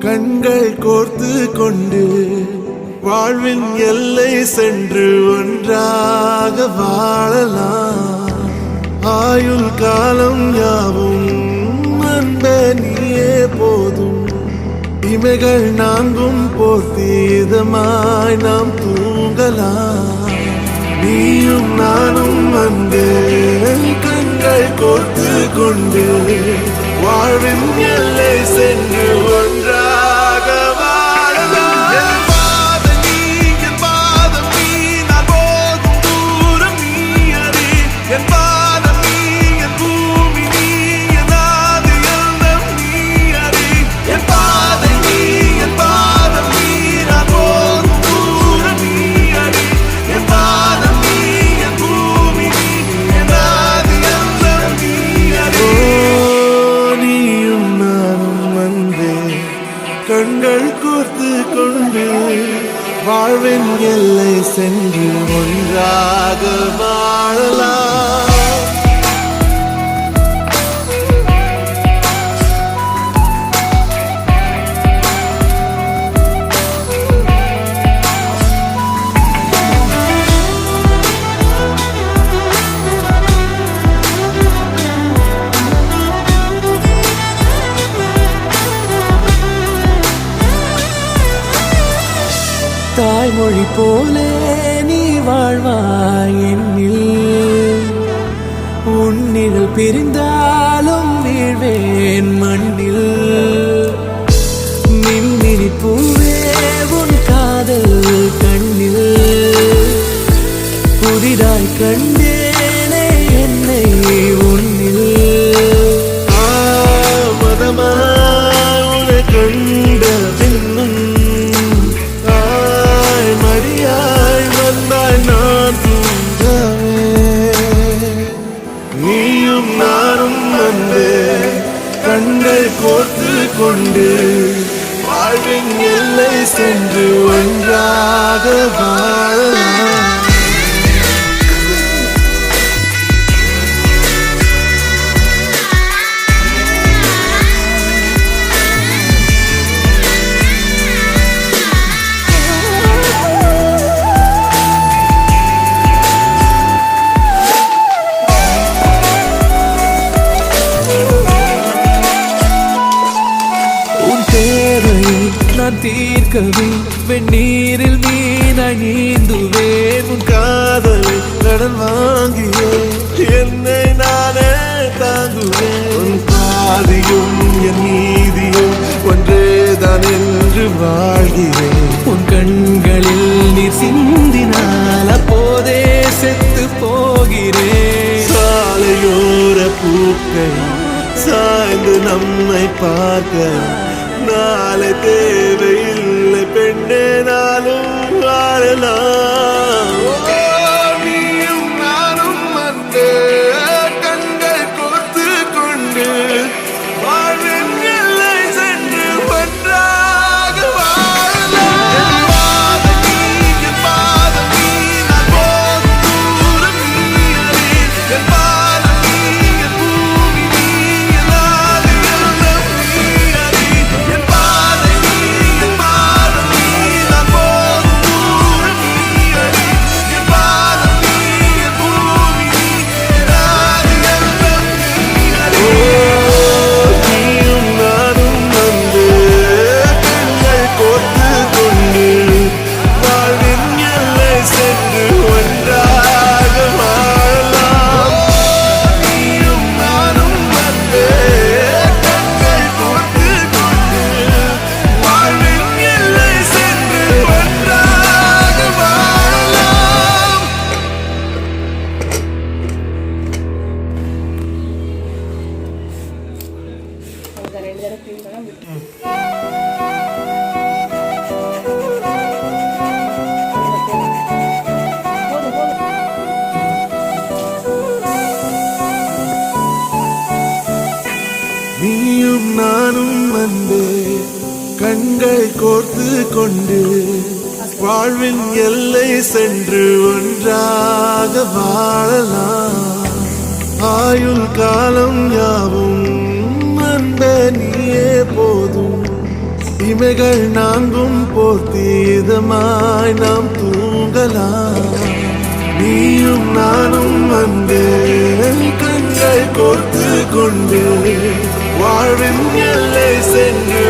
கண்கள் கோர்த்து கொண்டு வாழ்வின் எல்லை சென்று ஒன்றாக வாழலாம். ஆயுள் காலம் யாவும் அன்ப நீயே போதும். இமைகள் நான்கும் போர்த்தி இதமாய் நாம் தூங்கலாம். நீயும் நானும் வந்து கண்கள் கோர்த்து கொண்டு வாழ்வின் எல்லை சென்று ஒன்றாக வாழலாம். என் பாதம் நீ, என் பாதம் நீ, நான் போகும் தூரம் நீ அறி. என் பாதம் நீ, என் பூமி நீ, என் ஆதி எல்லாம் நீ அறி. என் பாதம் நீ, என் பாதம் நீ, நான் போகும் தூரம் நீ அறி. என் பாதம் நீ, என் பூமி நீ, என் ஆதி எல்லாம் நீ அறி. நீயும் நானும் வந்தே கண்கள் கோர்த்து கொண்டு வாழ்வின் எல்லை சென்று ஒன்றாக வாழலாம். தாய்மொழி போலே நீ வாழ்வாய் என்னில். உன்னில் பிரிந்தாலும் வீழ்வேன் மண்ணில். மின்மினி பூவே உன் காதல் கண்ணில். புதிதாய் கண்டேனே என்னை உன்னில். மதமாய் உன்னை கண்ட பின்னும் மடியாய் வந்தாய் நான் தூங்கவே. நீயும் நானும் வந்து கண்கள் கோர்த்து கொண்டு வாழ்வின் எல்லை சென்று ஒன்றாக வாழலாம். நான் தீர்க்கவே வெந்நீரில் மீனாய் நீந்துவேன். உன் காதலை கடன் வாங்கியே என்னை நானே தாங்குவேன். உன் பாதியும் என் நீதியும் ஒன்றேதான் என்று வாழ்கிறேன். உன் கண்களில் நீர் சிந்தினால் அப்போதே செத்து போகிறேன். சாலையோர பூக்கள் சாய்ந்து நம்மை பார்க்க நாளை தேவையில்லை பெண்ணே, நாளும் வாழலாம். நீயும் நானும் வந்து கண்கள் கோர்த்து கொண்டு வாழ்வின் எல்லை சென்று ஒன்றாக வாழலாம். என் பாதம் நீ, என் பாதம் நீ, நான் போகும் தூரம் நீ அறி. என் பாதம் நீ, என் பூமி நீ, என் ஆதி எல்லாம் நீ அறி. என் பாதம் நீ, என் பாதம் நீ, நான் போகும் தூரம் நீ அறி. என் பாதம் நீ, என் பூமி நீ, என் ஆதி எல்லாம் நீ அறி. நீயும் நானும் வந்து கண்கள் கோர்த்து கொண்டு வாழ்வின் எல்லை சென்று ஒன்றாக வாழலாம். நீயும் நானும் வந்து கண்கள் கோர்த்து கொண்டு வாழ்வின் எல்லை சென்று ஒன்றாக வாழலாம். நீயும் நானும் வந்து கண்கள் கோர்த்து கொண்டு வாழ்வின் எல்லை சென்று ஒன்றாக வாழலாம். ஆயுள் காலம் யாவும் அன்ப நீயே போதும். இமைகள் நான்கும் போர்த்தி இதமாய் நாம் தூங்கலாம். நீயும் நானும் அன்பே கண்கள் கோர்த்து கொண்டு வாழ்வின் எல்லை சென்று